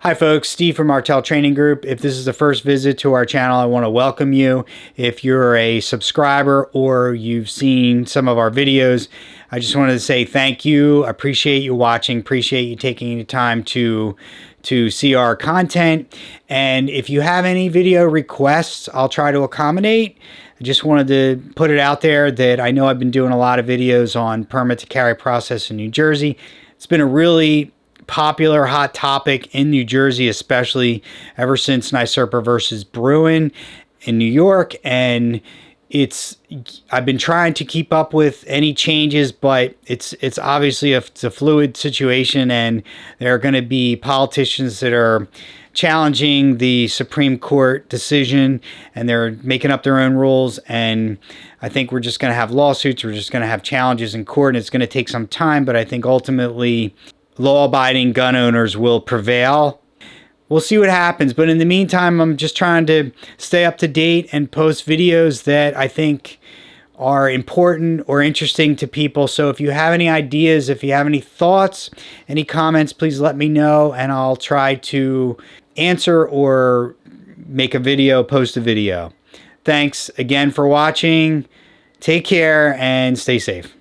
Hi folks, Steve from Martell Training Group. If this is the first visit to our channel, I want to welcome you. If you're a subscriber or you've seen some of our videos, I just wanted to say thank you. I appreciate you watching, appreciate you taking the time to see our content. And if you have any video requests, I'll try to accommodate. I just wanted to put it out there that I know I've been doing a lot of videos on permit to carry process in New Jersey. It's been a really popular hot topic in New Jersey, especially ever since NYSERPA versus Bruin in New York. And I've been trying to keep up with any changes, but it's obviously it's a fluid situation, and there are going to be politicians that are challenging the Supreme Court decision, and they're making up their own rules. And I think we're just going to have lawsuits. We're just going to have challenges in court, and it's going to take some time, but I think ultimately law-abiding gun owners will prevail. We'll see what happens, but in the meantime, I'm just trying to stay up to date and post videos that I think are important or interesting to people. So if you have any ideas, if you have any thoughts, any comments, please let me know, and I'll try to answer or make a video, post a video. Thanks again for watching. Take care and stay safe.